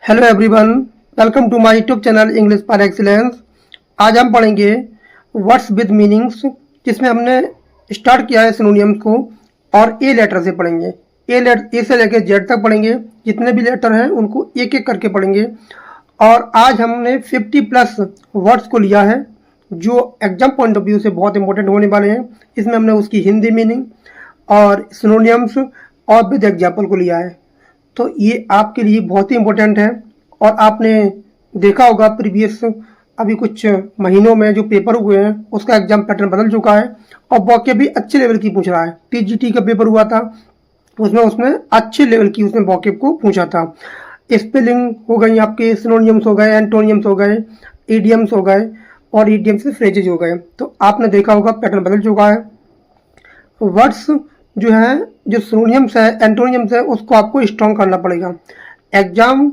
Hello everyone, welcome to my YouTube channel English for excellence. आज हम पढ़ेंगे words with meanings, जिसमें हमने स्टार्ट किया है सिनोनियम्स को और ए लेटर से पढ़ेंगे। ए से लेकर जेड तक पढ़ेंगे। जितने भी लेटर हैं उनको एक एक करके पढ़ेंगे। और आज हमने 50+ वर्ड्स को लिया है जो एग्जाम पॉइंट ऑफ व्यू से बहुत इंपॉर्टेंट होने वाले हैं। इसमें हमने उसकी हिंदी मीनिंग और सिनोनियम्स और विद एग्जाम्पल को लिया है। तो ये आपके लिए बहुत ही इम्पोर्टेंट है। और आपने देखा होगा प्रीवियस अभी कुछ महीनों में जो पेपर हुए हैं उसका एग्जाम पैटर्न बदल चुका है और वॉकेब भी अच्छे लेवल की पूछ रहा है। टीजीटी का पेपर हुआ था, उसमें उसने अच्छे लेवल की उसने वॉकेब को पूछा था। स्पेलिंग हो गई आपके, सिनोनियम्स हो गए, एंटोनियम्स हो गए, इडियम्स हो गए और इडियम्स से फ्रेजेज हो गए। तो आपने देखा होगा पैटर्न बदल चुका है। वर्ड्स जो है, जो सिनोनियम्स है, एंटोनियम्स है, उसको आपको स्ट्रॉन्ग करना पड़ेगा। एग्जाम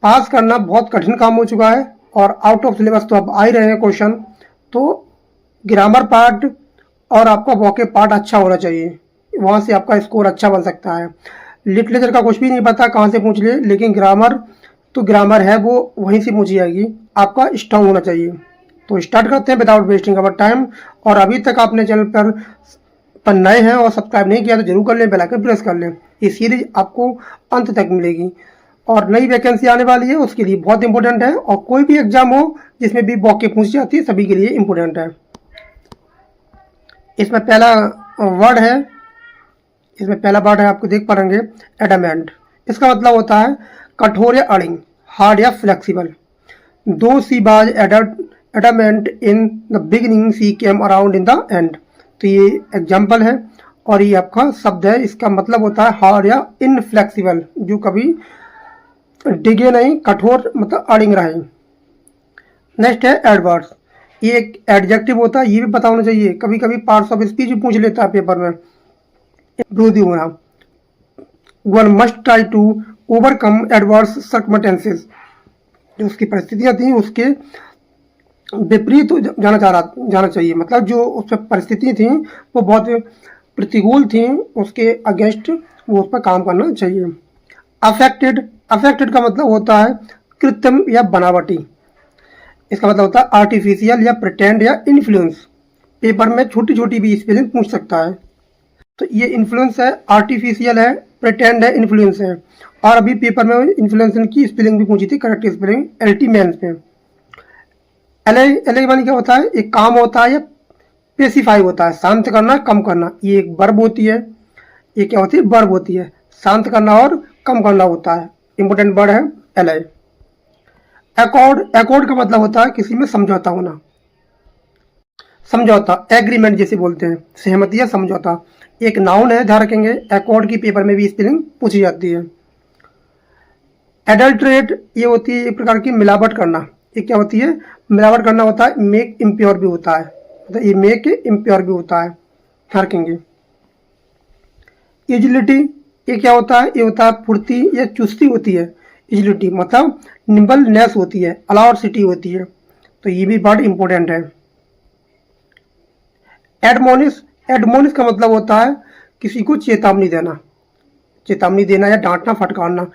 पास करना बहुत कठिन काम हो चुका है और आउट ऑफ सिलेबस तो अब आ ही रहे हैं क्वेश्चन। तो ग्रामर पार्ट और आपका वॉकेब पार्ट अच्छा होना चाहिए, वहाँ से आपका स्कोर अच्छा बन सकता है। लिटरेचर का कुछ भी नहीं पता कहाँ से पूछ ले, लेकिन ग्रामर तो ग्रामर है, वो वहीं से पूछी जाएगी। आपका स्ट्रॉन्ग होना चाहिए। तो स्टार्ट करते हैं विदाउट वेस्टिंग अवर टाइम। और अभी तक आपने चैनल पर नए हैं और सब्सक्राइब नहीं किया तो जरूर कर लें, बेल आइकन प्रेस कर लें। ये सीरीज आपको अंत तक मिलेगी और नई वैकेंसी आने वाली है, उसके लिए बहुत इंपॉर्टेंट है। और कोई भी एग्जाम हो जिसमें भी वॉकेब पूछी जाती है, सभी के लिए इंपॉर्टेंट है। इसमें पहला वर्ड है, आपको देख पाएंगे, एडमेंट। इसका मतलब होता है कठोर या अड़िंग, हार्ड या flexible. Though she was adamant in the beginning, she came around in the end. तो ये एग्जाम्पल है और ये आपका शब्द है। इसका मतलब होता है हार्ड या इनफ्लेक्सिबल, जो कभी डिगे नहीं, कठोर मतलब अड़िंग रहे। नेक्स्ट है एडवर्ड्स। ये एक एडजेक्टिव होता है, ये भी पता होना चाहिए। कभी कभी पार्ट्स ऑफ स्पीच भी पूछ लेता है पेपर में। विरोधी होना, one must try to overcome adverse circumstances. जो उसकी परिस्थितियां थी उसके विपरीत जाना चाहिए। मतलब जो उस पर परिस्थिति थी वो बहुत प्रतिकूल थी, उसके अगेंस्ट वो उस पर काम करना चाहिए। अफेक्टेड का मतलब होता है कृत्रिम या बनावटी। इसका मतलब होता है आर्टिफिशियल या प्रिटेंड या इन्फ्लुएंस। पेपर में छोटी छोटी भी स्पेलिंग पूछ सकता है। तो ये इन्फ्लुएंस है, आर्टिफिशियल है, प्रिटेंड है, इन्फ्लुएंस है। और अभी पेपर में इन्फ्लुएंस की स्पेलिंग भी पूछी थी, करेक्ट स्पेलिंग एल्टीमेंस में। एले मानी क्या होता है, एक काम होता है या पेसिफाई होता है, शांत करना, कम करना। ये एक वर्ब होती है। ये क्या होती है, वर्ब होती है। शांत करना और कम करना होता है। इंपोर्टेंट वर्ड है एले। एकॉर्ड का मतलब होता है किसी में समझौता होना। समझौता, एग्रीमेंट जैसे बोलते हैं, सहमति या समझौता। एक नाउन है, ध्यान रखेंगे। एकॉर्ड की पेपर में भी स्पेलिंग पूछी जाती है। एडल्ट्रेट, ये होती है एक प्रकार की मिलावट करना। ये क्या होती है, मिलावट करना होता है। मेक इम्प्योर भी होता है, मतलब ये मेक इम्प्योर भी होता है, ध्यान रखेंगे। एजिलिटी, ये क्या होता है, ये होता है फुर्ती या चुस्ती होती है। एजिलिटी मतलब निम्बलनेस होती है, अलॉसिटी होती है। तो ये भी वर्ड इंपॉर्टेंट है। एडमोनिश का मतलब होता है किसी को चेतावनी देना या डांटना, फटकारना,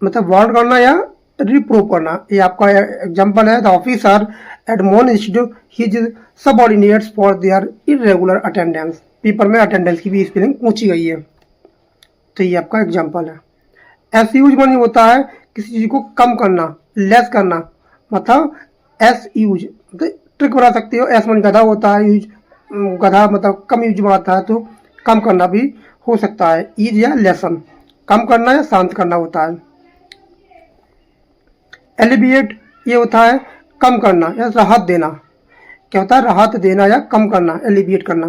मतलब वार्न करना या रिप्रूव करना। ये आपका एग्जांपल है, the officer admonished his subordinates for their irregular attendance. Paper में अटेंडेंस की भी स्पेलिंग पूछी गई है। तो ये आपका एग्जांपल है। एस यूज मानी होता है किसी चीज को कम करना, लेस करना। मतलब एस यूज मतलब ट्रिक बना सकते हो। एस मन गधा होता है, यूज गधा मतलब कम यूज में आता है, तो कम करना भी हो सकता है। ईज या लेसन, कम करना या शांत करना होता है। एलिबिएट, ये होता है कम करना या राहत देना। क्या होता है, राहत देना या कम करना, एलिबिएट करना।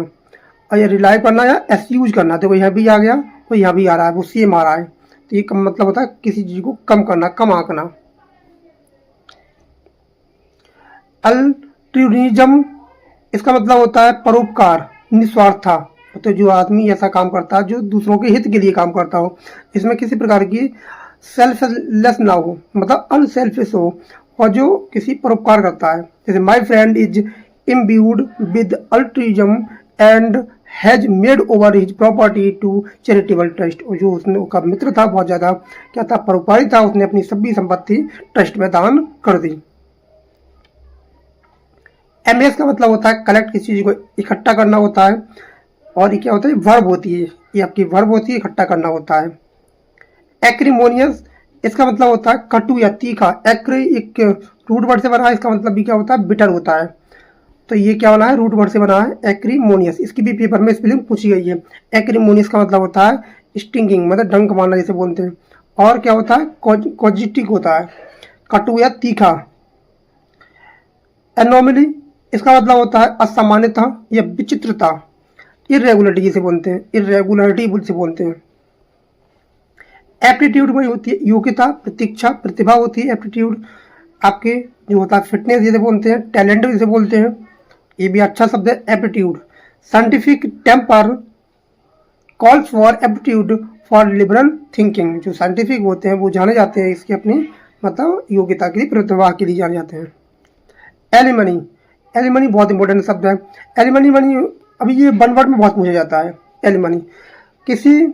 और ये रिलाई करना या एक्सक्यूज करना। देखो यहाँ भी आ गया, तो यहाँ भी आ रहा है, वो सेम आ रहा है। तो ये कम मतलब होता है किसी चीज को कम करना, कम आंकना। अल्ट्रुइज्म, इसका मतलब होता है परोपकार, निस्वार्थ। तो जो आदमी ऐसा काम करता है जो दूसरों के हित के लिए काम करता हो, इसमें किसी प्रकार की सेल्फलेस ना हो, मतलब अनसेल्फिश हो, और जो किसी परोपकार करता है। जैसे my friend is imbued with altruism and has made over his property to charitable trust, और जो उसने का मित्र था बहुत ज़्यादा क्या था, परोपकारी था, उसने अपनी सभी संपत्ति ट्रस्ट में दान कर दी। एमएस का मतलब होता है कलेक्ट, किसी चीज़ को इकट्ठा करना होता है, और ये क्या होता है, वर्ब होती है, ये आपकी वर्ब होती है, इकट्ठा करना होता है। एक्रिमोनियस, इसका मतलब होता है कटु या तीखा। एक्री एक रूट वर्ड से बना है, इसका मतलब भी क्या होता है, बिटर होता है। तो ये क्या बना है, रूट वर्ड से बना है एक्रीमोनियस। इसकी भी पेपर में स्पेलिंग पूछी गई है। एक्रीमोनियस का मतलब होता है स्टिंगिंग, मतलब डंक मारना जैसे बोलते हैं। और क्या होता है, कॉजिटिक होता है, कटु या तीखा। एनोमली, इसका मतलब होता है असामान्यता या विचित्रता। इरेगुलरिटी जिसे बोलते हैं, इरेगुलरिटी से बोलते हैं। एप्टीट्यूड में होती है योग्यता, प्रतीक्षा, प्रतिभा होती है एप्टीट्यूड। आपके जो होता है फिटनेस जिसे बोलते हैं, टैलेंट जिसे बोलते हैं, ये भी अच्छा शब्द है aptitude. Scientific temper calls for aptitude for liberal thinking, जो साइंटिफिक होते हैं वो जाने जाते हैं इसकी अपनी मतलब योग्यता के लिए, प्रतिभा के लिए जाने जाते हैं। एलिमनी, एलिमनी बहुत इंपॉर्टेंट शब्द है। एलिमनी मनी अभी ये वन वर्ड में बहुत पूछा जाता है। एलिमनी किसी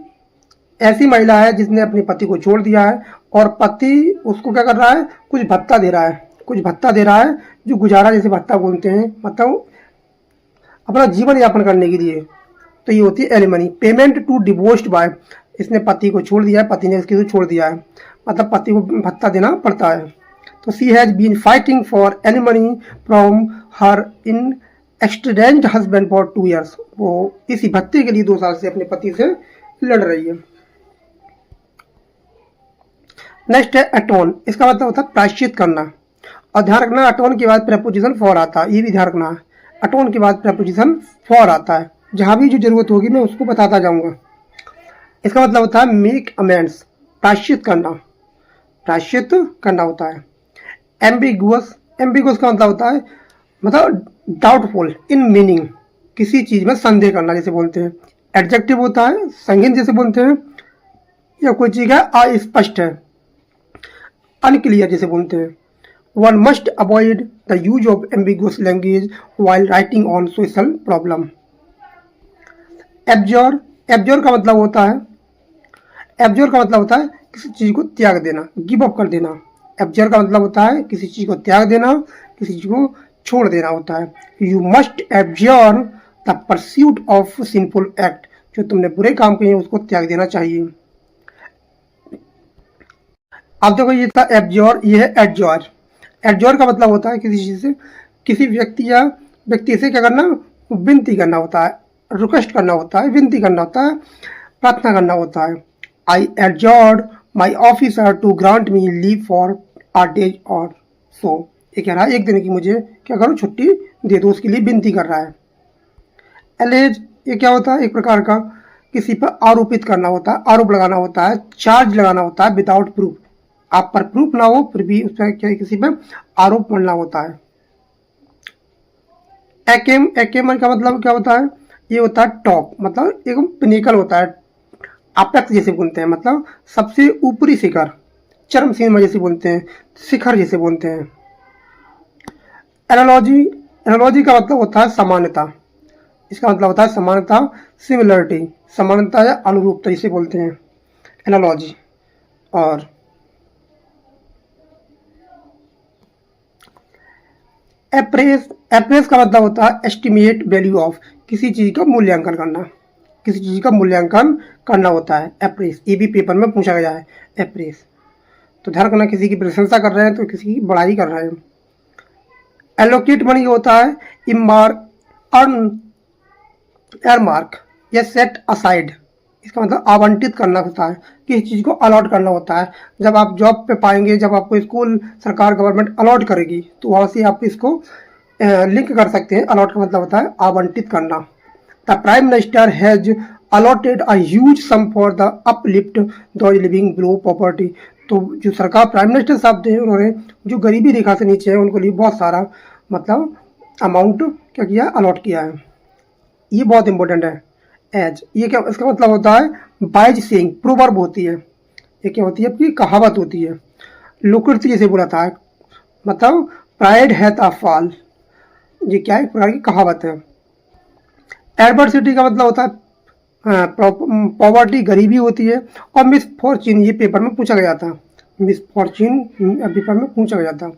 ऐसी महिला है जिसने अपने पति को छोड़ दिया है और पति उसको क्या कर रहा है, कुछ भत्ता दे रहा है, कुछ भत्ता दे रहा है, जो गुजारा जैसे भत्ता बोलते हैं, मतलब अपना जीवन यापन करने के लिए। तो ये होती है alimony. Payment to divorced by, इसने पति को छोड़ दिया है, पति ने इसको छोड़ दिया है, मतलब पति को भत्ता देना पड़ता है। तो she has been fighting for alimony from her in extended husband for 2 years, वो इसी भत्ते के लिए 2 साल से अपने पति से लड़ रही है। नेक्स्ट है अटोन, इसका मतलब होता है प्रायश्चित करना। और ध्यान रखना अटोन के बाद प्रेपोजिशन फॉर आता है, ये भी ध्यान रखना है, अटोन के बाद प्रेपोजिशन फॉर आता है। जहां भी जो जरूरत होगी मैं उसको बताता जाऊंगा। इसका मतलब होता है मेक अमेंड्स, प्रायश्चित करना, प्रायश्चित करना होता है। एम्बिगुअस, एम्बिगुअस का मतलब होता है मतलब डाउटफुल इन मीनिंग, किसी चीज में संदेह करना जैसे बोलते हैं। एडजेक्टिव होता है संगीन जैसे बोलते हैं, या कोई चीज है अस्पष्ट है, अनक्लियर जैसे बोलते हैं। One must avoid the use of ambiguous language while writing on social problem. Abjure, abjure का मतलब होता है, एब्जॉर का मतलब होता है किसी चीज को त्याग देना, गिव अप कर देना। एब्जॉर का मतलब होता है किसी चीज को त्याग देना, किसी चीज को छोड़ देना होता है। You must abjure the pursuit of sinful act, जो तुमने बुरे काम किए उसको त्याग देना चाहिए। अब देखो ये था एब्जॉर, ये है एडजॉर। एडजॉर का मतलब होता है किसी चीज से, किसी व्यक्ति या व्यक्ति से क्या करना, विनती करना होता है, रिक्वेस्ट करना होता है, विनती करना होता है, प्रार्थना करना होता है। I adjured my officer to grant me leave for a day और सो, ये कह रहा है एक दिन की मुझे क्या करो छुट्टी दे दो, उसके लिए विनती कर रहा है। एलेज, ये क्या होता है, एक प्रकार का किसी पर आरोपित करना होता है, आरोप लगाना होता है, चार्ज लगाना होता है विदाउट प्रूफ, आप पर प्रूफ ना हो फिर भी उस पर क्या किसी पर आरोप मढ़ना होता है। एकेम, एकेम का मतलब क्या होता है, ये होता है टॉप, मतलब एक पिनेकल होता है, अपेक्स जैसे बोलते हैं, मतलब सबसे ऊपरी शिखर, चरम सीमा जैसे बोलते हैं, शिखर जैसे बोलते हैं। एनालॉजी, एनालॉजी का मतलब होता है समानता, इसका मतलब होता है समानता, सिमिलरिटी, समानता या अनुरूपता जिसे बोलते हैं एनालॉजी। और एप्रेस, एप्रेस का मतलब होता है एस्टिमेट वैल्यू ऑफ, किसी चीज का मूल्यांकन करना, किसी चीज का मूल्यांकन करना होता है एप्रेस, ये भी पेपर में पूछा गया है एप्रेस। तो ध्यान रखना किसी की प्रशंसा कर रहे हैं तो किसी की बड़ाई कर रहे हैं। एलोकेट मनी होता है इमार्क, अर्न, एयरमार्क या सेट असाइड, इसका मतलब आवंटित करना होता है, किसी चीज़ को अलॉट करना होता है। जब आप जॉब पे पाएंगे, जब आपको स्कूल सरकार गवर्नमेंट अलॉट करेगी तो वहाँ से आप इसको लिंक कर सकते हैं। अलॉट का मतलब होता है आवंटित करना। The prime minister has allotted a huge sum for the uplift those living below poverty, तो जो सरकार प्राइम मिनिस्टर साहब थे उन्होंने जो गरीबी रेखा से नीचे है उनको लिए बहुत सारा मतलब अमाउंट क्या किया, अलॉट किया है। ये बहुत इंपॉर्टेंट है। एज, ये क्या, इसका मतलब होता है बाइज सेइंग, प्रोवर्ब होती है, ये क्या होती है आपकी कहावत होती है। लोकृति जैसे बोला था, मतलब प्राइड है ता फाल, ये क्या है, एक प्रकार की कहावत है। एडवर्सिटी का मतलब होता है पॉवर्टी, गरीबी होती है। और मिस फॉर्च्यून ये पेपर में पूछा गया था, मिस फॉर्च्यून पेपर में पूछा गया था।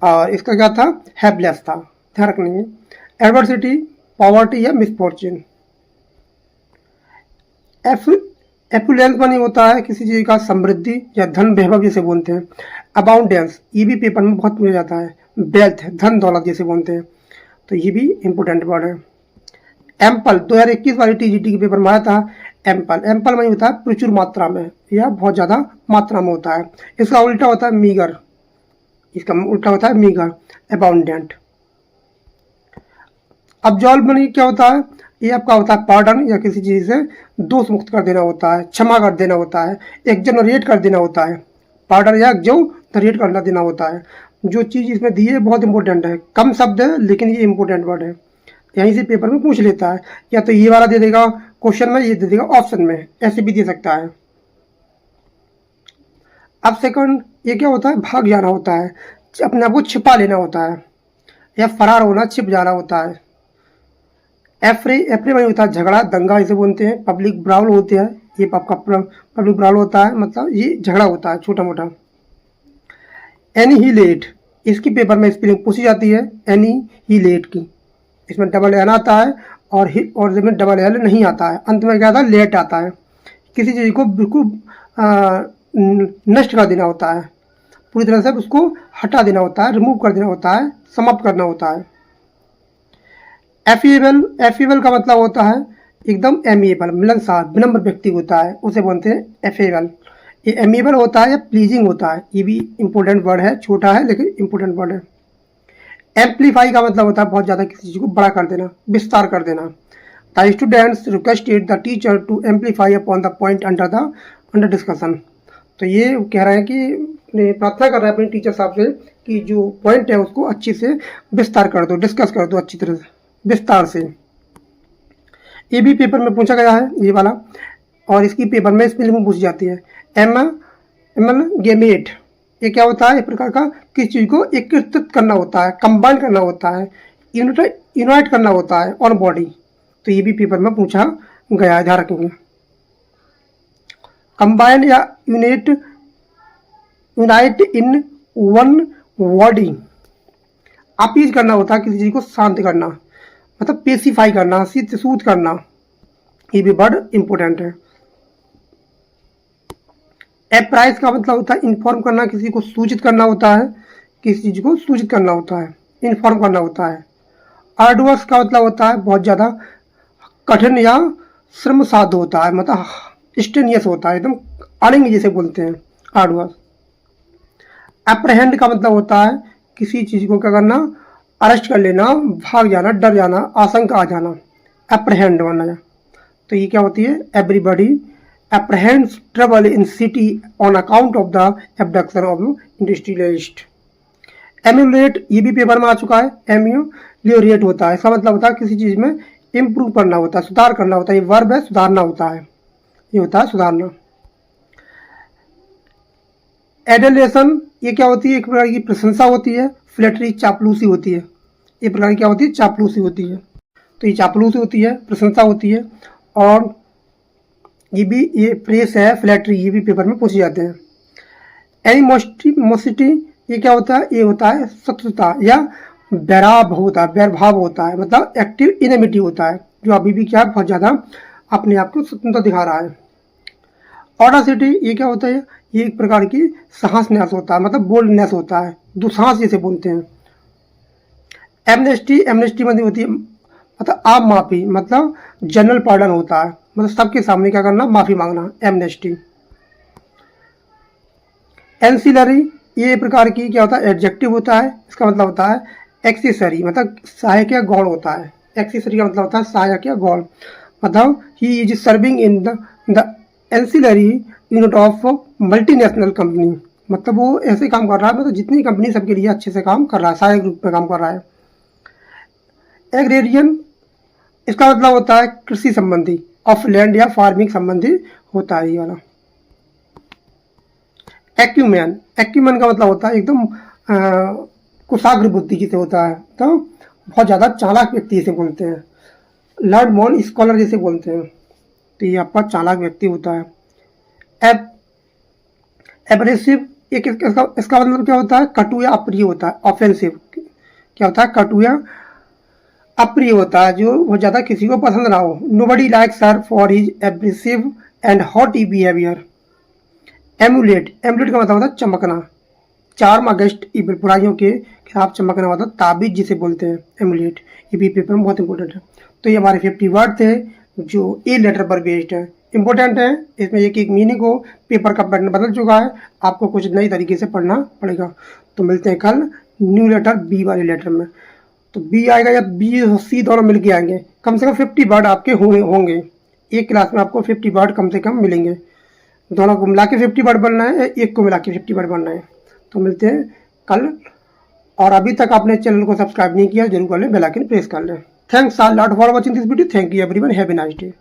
और इसका क्या था, हेल्पलेस था, ध्यान रखना। एडवर्सिटी, पॉवर्टी या मिस फॉर्च्यून। एपुलेंस मानी होता है किसी चीज़ का समृद्धि या धन वैभव जिसे बोलते हैं। अबाउंडेंस ये भी पेपर में बहुत पूछा जाता है, वेल्थ धन दौलत जिसे बोलते हैं, तो ये भी इंपॉर्टेंट वर्ड है। एम्पल 2021 वाली टीजीटी के पेपर में आया था। एम्पल, एम्पल में होता है प्रचुर मात्रा में या बहुत ज़्यादा मात्रा में होता है। इसका उल्टा होता है मीगर, इसका उल्टा होता है मीगर, अबाउंडेंट। अब्जॉल्व मनी क्या होता है, ये आपका होता है पार्डन या किसी चीज़ से दोष मुक्त कर देना होता है, क्षमा कर देना होता है, एक्सोनरेट कर देना होता है। पार्डन या एक्सोनरेट करना देना होता है। जो चीज़ इसमें दी है बहुत इंपॉर्टेंट है, कम शब्द है लेकिन ये इंपॉर्टेंट वर्ड है, यहीं से पेपर में पूछ लेता है। या तो ये वाला दे देगा क्वेश्चन में, ये दे देगा ऑप्शन में, ऐसे भी दे सकता है। अब सेकंड, ये क्या होता है, भाग जाना होता है, अपने आप को छिपा लेना होता है या फरार होना, छिप जाना होता है। एफ्रे में होता है झगड़ा, दंगा इसे बोलते हैं। पब्लिक ब्राउल होते हैं, ये आपका पब्लिक ब्राउल होता है, मतलब ये झगड़ा होता है छोटा मोटा। एनीहिलेट, इसकी पेपर में स्पेलिंग पूछी जाती है, एनीहिलेट की। इसमें डबल एन आता है और इसमें डबल एल नहीं आता है, अंत में क्या आता है, लेट आता है। किसी चीज़ को बिल्कुल नष्ट कर देना होता है, पूरी तरह से उसको हटा देना होता है, रिमूव कर देना होता है, समाप्त करना होता है। एफिएबल, एफिएबल का मतलब होता है एकदम एमिएबल, मिलनसार, विनम्र व्यक्ति होता है, उसे बोलते हैं एफिएबल। ये एमिएबल होता है या प्लीजिंग होता है, ये भी इंपॉर्टेंट वर्ड है, छोटा है लेकिन इंपॉर्टेंट वर्ड है। एम्पलीफाई का मतलब होता है बहुत ज़्यादा किसी चीज़ को बड़ा कर देना, विस्तार कर देना। The students requested the teacher to amplify upon the point under discussion. तो ये कह रहे हैं कि प्रार्थना कर रहे हैं अपने टीचर साहब से कि जो पॉइंट है उसको अच्छी से विस्तार कर दो, डिस्कस कर दो अच्छी तरह से, विस्तार से। ये भी पेपर में पूछा गया है ये वाला, और इसकी पेपर में स्पेलिंग पूछी जाती है। गेमेट, ये क्या होता है, एक प्रकार का किसी चीज़ को एकत्रित करना होता है, कंबाइन करना होता है, यूनाइट करना होता है ऑन बॉडी। तो ये भी पेपर में पूछा गया है, ध्यान रखेंगे। कंबाइन या unite in one body, appease करना होता है किसी चीज़ को शांत करना, मतलब पेसिफाई करना, सूद करना, ये भी वर्ड इंपॉर्टेंट है। एप्राइज का मतलब होता है इन्फॉर्म करना, किसी को सूचित करना होता है, किसी चीज़ को सूचित करना होता है, इन्फॉर्म करना होता है। आर्डवर्स का मतलब होता है बहुत ज़्यादा कठिन या श्रम साध्य होता है, मतलब स्टेनियस होता है, एकदम अड़ेंगे जिसे बोलते हैं आर्डवर्स। अप्रहेंड का मतलब होता है किसी चीज़ को क्या करना, अरेस्ट कर लेना, भाग जाना, डर जाना, आशंका आ जाना, अप्रहेंड बनना। तो ये क्या होती है, everybody apprehends trouble in city on account of the abduction of industrialist। Emulate, ये भी पेपर में आ चुका है, एम्यूलेट होता है, इसका मतलब होता है किसी चीज़ में इम्प्रूव करना होता है, सुधार करना होता है, ये वर्ब है, सुधारना होता है, ये होता है सुधारना। एडलेशन, ये क्या होती है, एक प्रकार की प्रशंसा होती है। फ्लैटरी, चापलूसी होती है, ये प्रकार की क्या होती है, चापलूसी होती है। तो ये चापलूसी होती है, प्रशंसा होती है। और ये प्रेस है, फ्लैटरी, ये भी पेपर में पूछे जाते हैं। एनिमोसिटी, ये क्या होता है, ये होता है शत्रुता या वैराव होता है, वैरभाव होता है, मतलब एक्टिव इनेमिटी होता है, जो अभी भी क्या है, बहुत ज़्यादा अपने आप को शत्रुता दिखा रहा है। ऑडासिटी, ये क्या होता है, ये एक प्रकार की साहसन्यास होता है, मतलब बोल्डनेस होता है, दुसाहस जिसे बोलते हैं। एमनेस्टी, एमनेस्टी मतलब होती है मतलब आप माफ़ी, मतलब जनरल पार्डन होता है, मतलब सबके सामने क्या करना, माफ़ी मांगना, एमनेस्टी। एंसिलरी, ये प्रकार की क्या होता है, एडजेक्टिव होता है, इसका मतलब होता है एक्सेसरी, मतलब सहायक या गौण होता है। एक्सेसरी का मतलब होता है सहायक या गौण, मतलब he is serving in the ancillary unit of multinational company, मतलब वो ऐसे काम कर रहा है, मतलब जितनी कंपनी सबके लिए अच्छे से काम कर रहा है, सहायक रूप में काम कर रहा है। एग्रेरियन, इसका मतलब होता है कृषि संबंधी, ऑफ लैंड या फार्मिंग संबंधी होता है ये वाला। एक्यूमैन, एक्यूमैन का मतलब होता है एकदम कुशाग्र बुद्धि जिसे होता है, तो बहुत ज़्यादा चालाक व्यक्ति इसे बोलते हैं। लर्न मोन स्कॉलर जैसे बोलते हैं, तो ये आपका चालाक व्यक्ति होता है। एब एब्रेसिव, एक इसका मतलब क्या होता है, कटु या अप्रिय होता है। ऑफेंसिव क्या होता है, कटु या अप्रिय होता है, जो वो ज़्यादा किसी को पसंद ना हो। Nobody likes her for his abrasive and haughty behaviour. Emulate, emulate का मतलब होता है चमकना। चार्म अगेंस्ट इविल, बुराइयों के खिलाफ चमकना होता है ताबीज जिसे बोलते हैं, एमुलेट। ये भी पेपर में बहुत इंपॉर्टेंट है। तो ये हमारे 50 वर्ड थे जो ए लेटर पर बेस्ड है, इंपॉर्टेंट है। इसमें एक एक मीनिंग हो, पेपर का पैटर्न बदल चुका है, आपको कुछ नई तरीके से पढ़ना पड़ेगा। तो मिलते हैं कल न्यू लेटर बी वाले लेटर में। तो बी आएगा या बी और सी दोनों मिल के आएंगे। कम से कम 50 वर्ड आपके होंगे एक क्लास में, आपको 50 वर्ड कम से कम मिलेंगे। दोनों को मिला के 50 वर्ड बनना है, एक को मिला के 50 वर्ड बनना है। तो मिलते हैं कल। और अभी तक आपने चैनल को सब्सक्राइब नहीं किया, जरूर कर लें, बेल आइकन प्रेस कर लें। Thanks a lot for watching this video. Thank you everyone, have a nice day.